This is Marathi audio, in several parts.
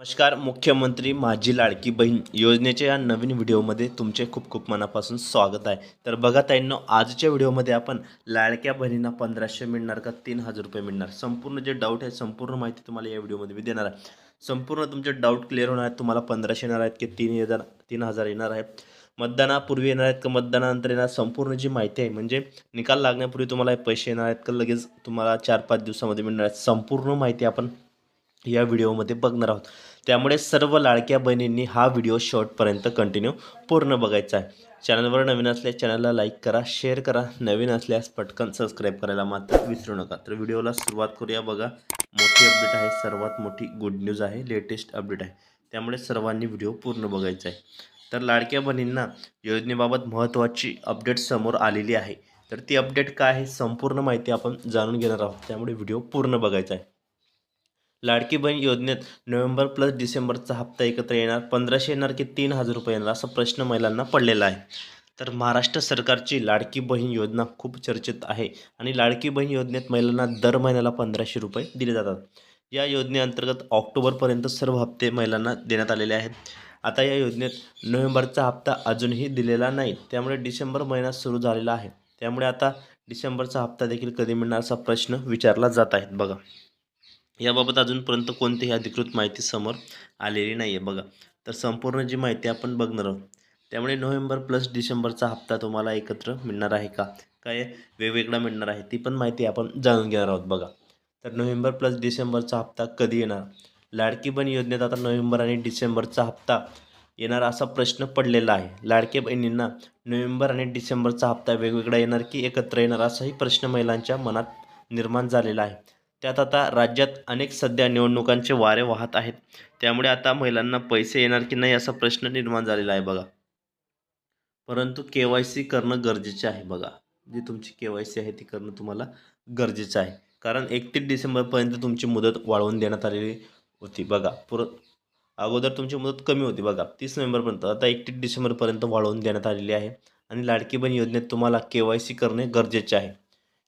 नमस्कार. मुख्यमंत्री माझी लाडकी बहीण योजनेच्या या नवीन व्हिडिओमध्ये तुमचे खूप खूप मनापासून स्वागत आहे. तर बघा ताईंनो, आजच्या व्हिडिओमध्ये आपण लाडक्या बहिणींना 1500 मिळणार का 3000 रुपये मिळणार, संपूर्ण जे डाऊट आहे संपूर्ण माहिती तुम्हाला या व्हिडिओमध्ये मी देणार आहे. संपूर्ण तुमचे डाऊट क्लिअर होणार आहेत. तुम्हाला 1500 येणार आहेत की 3000 येणार आहेत, मतदानापूर्वी येणार आहेत का मतदानानंतर येणार, संपूर्ण जी माहिती आहे म्हणजे निकाल लागण्यापूर्वी तुम्हाला हे पैसे येणार आहेत का लगेच तुम्हाला 4-5 दिवसामध्ये मिळणार आहेत, संपूर्ण माहिती आपण या व्हिडिओमध्ये बघणार आहोत. त्यामुळे सर्व लाडक्या बहिणींनी हा व्हिडिओ शेवटपर्यंत कंटिन्यू पूर्ण बघायचा आहे. चॅनलवर नवीन असल्यास चॅनलला लाईक करा, शेअर करा, नवीन असल्यास पटकन सबस्क्राईब करायला मात्र विसरू नका. तर व्हिडिओला सुरुवात करूया. बघा, मोठी अपडेट आहे, सर्वात मोठी गुड न्यूज आहे, लेटेस्ट अपडेट आहे, त्यामुळे सर्वांनी व्हिडिओ पूर्ण बघायचा आहे. तर लाडक्या बहिणींना योजनेबाबत महत्त्वाची अपडेट समोर आलेली आहे. तर ती अपडेट काय आहे, संपूर्ण माहिती आपण जाणून घेणार आहोत, त्यामुळे व्हिडिओ पूर्ण बघायचा आहे. लाडकी बहीण योजनेत नोव्हेंबर प्लस डिसेंबरचा हप्ता एकत्र येणार, 1500 येणार की 3000 रुपये येणार, असा प्रश्न महिलांना पडलेला आहे. तर महाराष्ट्र सरकारची लाडकी बहीण योजना खूप चर्चेत आहे आणि लाडकी बहीण योजनेत महिलांना दर महिन्याला 1500 रुपये दिले जातात. या योजनेअंतर्गत ऑक्टोबरपर्यंत सर्व हप्ते महिलांना देण्यात आलेले आहेत. आता या योजनेत नोव्हेंबरचा हप्ता अजूनही दिलेला नाही, त्यामुळे डिसेंबर महिना सुरू झालेला आहे. त्यामुळे आता डिसेंबरचा हप्ता देखील कधी मिळणार असा प्रश्न विचारला जात आहे. बघा, याबाबत अजूनपर्यंत कोणतीही अधिकृत माहिती समोर आलेली नाही आहे. बघा, तर संपूर्ण जी माहिती आपण बघणार आहोत. त्यामुळे नोव्हेंबर प्लस डिसेंबरचा हप्ता तुम्हाला एकत्र मिळणार आहे का, काय वेगवेगळा मिळणार आहे, ती पण माहिती आपण जाणून घेणार आहोत. बघा, तर नोव्हेंबर प्लस डिसेंबरचा हप्ता कधी येणार, लाडकी बहीण योजनेत आता नोव्हेंबर आणि डिसेंबरचा हप्ता येणार असा प्रश्न पडलेला आहे. लाडक्या बहिणींना नोव्हेंबर आणि डिसेंबरचा हप्ता वेगवेगळा येणार की एकत्र येणार, असाही प्रश्न महिलांच्या मनात निर्माण झालेला आहे. त्यात आता राज्यात अनेक सध्या निवडणुकांचे वारे वाहत आहेत, त्यामुळे आता महिलांना पैसे येणार की नाही असा प्रश्न निर्माण झालेला आहे. बघा, परंतु के-वाय-सी करणं गरजेचे आहे. बघा, जी तुमची के-वाय-सी आहे ती करणं तुम्हाला गरजेचं आहे, कारण 31 डिसेंबरपर्यंत तुमची मुदत वाढवून देण्यात आलेली होती. बघा, अगोदर तुमची मुदत कमी होती, बघा 30 नोव्हेंबरपर्यंत, आता 31 डिसेंबरपर्यंत वाढवून देण्यात आलेली आहे. आणि लाडकी बहीण योजनेत तुम्हाला के-वाय-सी करणे गरजेचे आहे.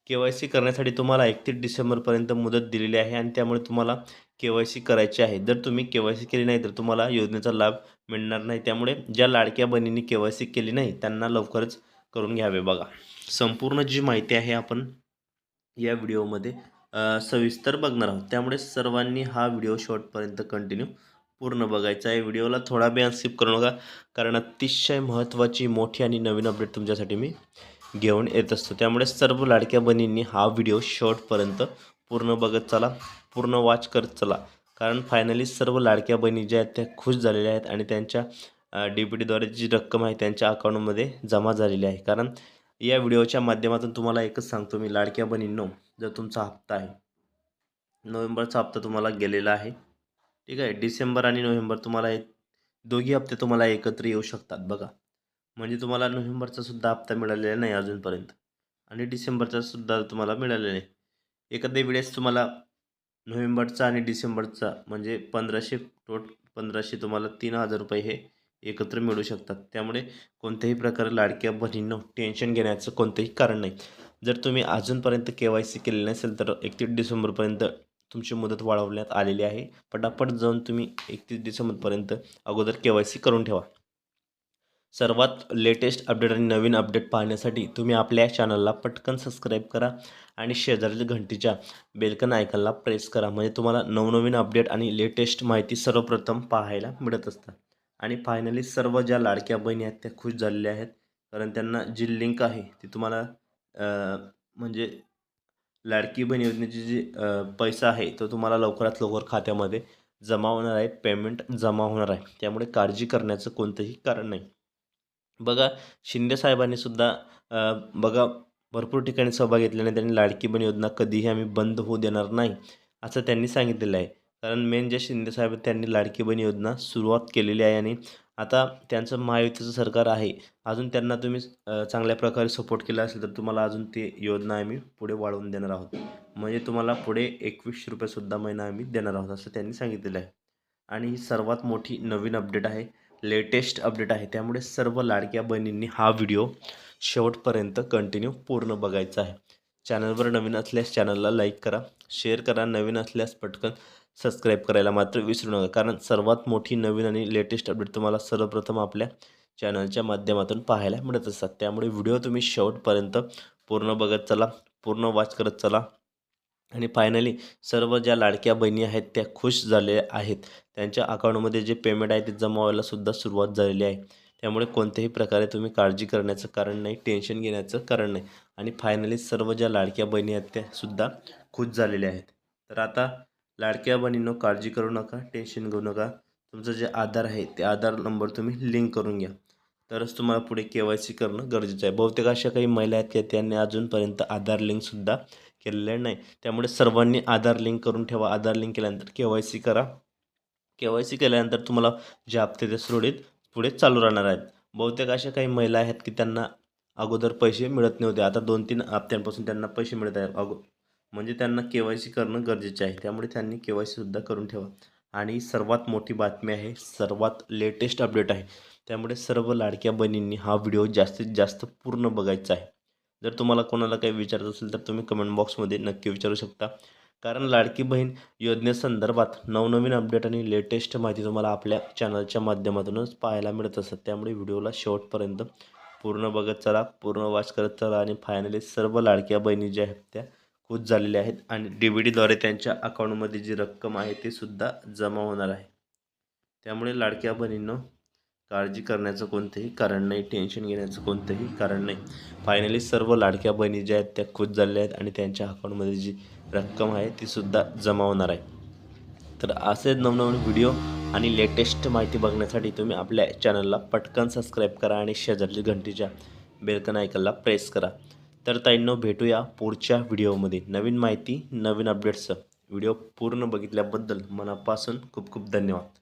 के-वाय-सी करण्यासाठी तुम्हाला 31 डिसेंबरपर्यंत मुदत दिलेली आहे आणि त्यामुळे तुम्हाला के-वाय-सी करायची आहे. जर तुम्ही के-वाय-सी केली नाही तर तुम्हाला योजनेचा लाभ मिळणार नाही. त्यामुळे ज्या लाडक्या बहिणींनी के-वाय-सी केली नाही त्यांना लवकरच करून घ्यावे. बघा, संपूर्ण जी माहिती आहे आपण या व्हिडिओमध्ये सविस्तर बघणार आहोत, त्यामुळे सर्वांनी हा व्हिडिओ शेवटपर्यंत कंटिन्यू पूर्ण बघायचा आहे. व्हिडिओला थोडा वेळ स्किप करू नका, कारण अतिशय महत्त्वाची मोठी आणि नवीन अपडेट तुमच्यासाठी मी घेऊन येत असतो. त्यामुळे सर्व लाडक्या बहिणींनी हा व्हिडिओ शेवटपर्यंत पूर्ण बघत चला, पूर्ण वॉच करत चला, कारण फायनली सर्व लाडक्या बहिणी ज्या आहेत त्या खुश झालेल्या आहेत आणि त्यांच्या DBTद्वारे जी रक्कम आहे त्यांच्या अकाउंटमध्ये जमा झालेली आहे. कारण या व्हिडिओच्या माध्यमातून तुम्हाला एकच सांगतो मी, लाडक्या बहिणींनो, जर तुमचा हप्ता आहे, नोव्हेंबरचा हप्ता तुम्हाला गेलेला आहे, ठीक आहे, डिसेंबर आणि नोव्हेंबर तुम्हाला दोघी हप्ते तुम्हाला एकत्र येऊ शकतात. बघा, म्हणजे तुम्हाला नोव्हेंबरचा सुद्धा हप्ता मिळालेला नाही अजूनपर्यंत आणि डिसेंबरचा सुद्धा तुम्हाला मिळालेला नाही. एखाद्या वेळेस तुम्हाला नोव्हेंबरचा आणि डिसेंबरचा म्हणजे 1500 तुम्हाला 3000 रुपये हे एकत्र मिळू शकतात. त्यामुळे कोणत्याही प्रकारे लाडक्या बहिणींनो टेन्शन घेण्याचं कोणतंही कारण नाही. जर तुम्ही अजूनपर्यंत के-वाय-सी केलेली नसेल तर 31 डिसेंबरपर्यंत तुमची मुदत वाढवण्यात आलेली आहे. पटापट जाऊन तुम्ही 31 डिसेंबरपर्यंत अगोदर के-वाय-सी करून ठेवा. सर्वात लेटेस्ट अपडेट आणि नवीन अपडेट पाहण्यासाठी तुम्ही आपल्या चॅनलला पटकन सबस्क्राईब करा आणि शेजारील घंटीच्या बेलकन आयकॉनला प्रेस करा, म्हणजे तुम्हाला नवनवीन अपडेट आणि लेटेस्ट माहिती सर्वप्रथम पाहायला मिळत असतात. आणि फायनली सर्व ज्या लाडक्या बहिणी आहेत त्या खुश झालेल्या आहेत, कारण त्यांना जी लिंक आहे ती तुम्हाला म्हणजे लाडकी बहीण योजनेची जी पैसा आहे तो तुम्हाला लवकरात लवकर खात्यामध्ये जमा होणार आहे, पेमेंट जमा होणार आहे. त्यामुळे काळजी करण्याचं कोणतंही कारण नाही. बघा, शिंदे साहेबांनी सुद्धा बघा भरपूर ठिकाणी सभा घेतल्याने त्यांनी लाडकी बहीण योजना कधीही आम्ही बंद होऊ देणार नाही असं त्यांनी सांगितलेलं आहे. कारण मेन जे शिंदे साहेब आहेत त्यांनी लाडकी बहीण योजना सुरुवात केलेली आहे आणि आता त्यांचं महायुतीचं सरकार आहे. अजून त्यांना तुम्ही चांगल्या प्रकारे सपोर्ट केला असेल तर तुम्हाला अजून ती योजना आम्ही पुढे वाढवून देणार आहोत. म्हणजे तुम्हाला पुढे 2100 रुपयेसुद्धा महिना आम्ही देणार आहोत असं त्यांनी सांगितलेलं आहे. आणि ही सर्वात मोठी नवीन अपडेट आहे, लेटेस्ट अपडेट आहे. त्यामुळे सर्व लाडक्या बहिणींनी हा व्हिडिओ शेवटपर्यंत कंटिन्यू पूर्ण बघायचा आहे. चॅनलवर नवीन असल्यास चॅनलला लाईक करा, शेअर करा, नवीन असल्यास पटकन सबस्क्राईब करायला मात्र विसरू नका, कारण सर्वात मोठी नवीन आणि लेटेस्ट अपडेट तुम्हाला सर्वप्रथम आपल्या चॅनलच्या माध्यमातून पाहायला मिळत असतात. त्यामुळे व्हिडिओ तुम्ही शेवटपर्यंत पूर्ण बघत चला, पूर्ण वॉच करत चला. आणि फायनली सर्व ज्या लाडक्या बहिणी आहेत त्या खुश झालेल्या आहेत. त्यांच्या अकाउंटमध्ये जे पेमेंट आहे ते जमा व्हायला सुद्धा सुरुवात झालेली आहे. त्यामुळे कोणत्याही प्रकारे तुम्ही काळजी करण्याचं कारण नाही, टेन्शन घेण्याचं कारण नाही. आणि फायनली सर्व ज्या लाडक्या बहिणी आहेत त्या सुद्धा खुश झालेल्या आहेत. तर आता लाडक्या बहिणींनो, काळजी करू नका, टेन्शन घेऊ नका. तुमचं जे आधार आहे ते आधार नंबर तुम्ही लिंक करून घ्या, तरच तुम्हाला पुढे KYC करणं गरजेचं आहे. बहुतेक अशा काही महिला आहेत की त्यांनी अजूनपर्यंत आधार लिंकसुद्धा केलेलं नाही. त्यामुळे सर्वांनी आधार लिंक करून ठेवा. आधार लिंक केल्यानंतर KYC करा. KYC केल्यानंतर तुम्हाला जे हप्ते ते सुरळीत पुढे चालू राहणार आहेत. बहुतेक अशा काही महिला आहेत की त्यांना अगोदर पैसे मिळत नव्हते. आता 2-3 हप्त्यांपासून त्यांना पैसे मिळत आहेत. म्हणजे त्यांना KYC करणं गरजेचे आहे. त्यामुळे त्यांनी KYC सुद्धा करून ठेवा. आणि सर्वात मोठी बातमी आहे, सर्वात लेटेस्ट अपडेट आहे. त्यामुळे सर्व लाडक्या बहिणींनी हा व्हिडिओ जास्तीत जास्त पूर्ण बघायचा आहे. जर तुम्हाला कोणाला काही विचारायचं असेल तर तुम्ही कमेंट बॉक्समध्ये नक्की विचारू शकता. कारण लाडकी बहीण योजनेसंदर्भात नवनवीन अपडेट आणि लेटेस्ट माहिती तुम्हाला आपल्या चॅनलच्या माध्यमातूनच पाहायला मिळत असतात. त्यामुळे व्हिडिओला शेवटपर्यंत पूर्ण बघत चला, पूर्ण वॉच करत चला. आणि फायनली सर्व लाडक्या बहिणी ज्या आहेत त्या खुश झालेल्या आहेत आणि DBTद्वारे त्यांच्या अकाउंटमध्ये जी रक्कम आहे ती सुद्धा जमा होणार आहे. त्यामुळे लाडक्या बहिणींनो, काळजी करण्याचं कोणतंही कारण नाही, टेन्शन घेण्याचं कोणतंही कारण नाही. फायनली सर्व लाडक्या बहिणी ज्या आहेत त्या खुश झालेल्या आहेत आणि त्यांच्या अकाउंटमध्ये जी रक्कम आहे ती सुद्धा जमा होणार आहे. तर असेच नवनवीन व्हिडिओ आणि लेटेस्ट माहिती बघण्यासाठी तुम्ही आपल्या चॅनलला पटकन सबस्क्राईब करा आणि शेजारची घंटीच्या बेलकन आयकनला प्रेस करा. तर ताईंनो, भेटूया पुढच्या व्हिडिओमध्ये नवीन माहिती, नवीन अपडेट्स. व्हिडिओ पूर्ण बघितल्याबद्दल मनापासून खूप खूप धन्यवाद.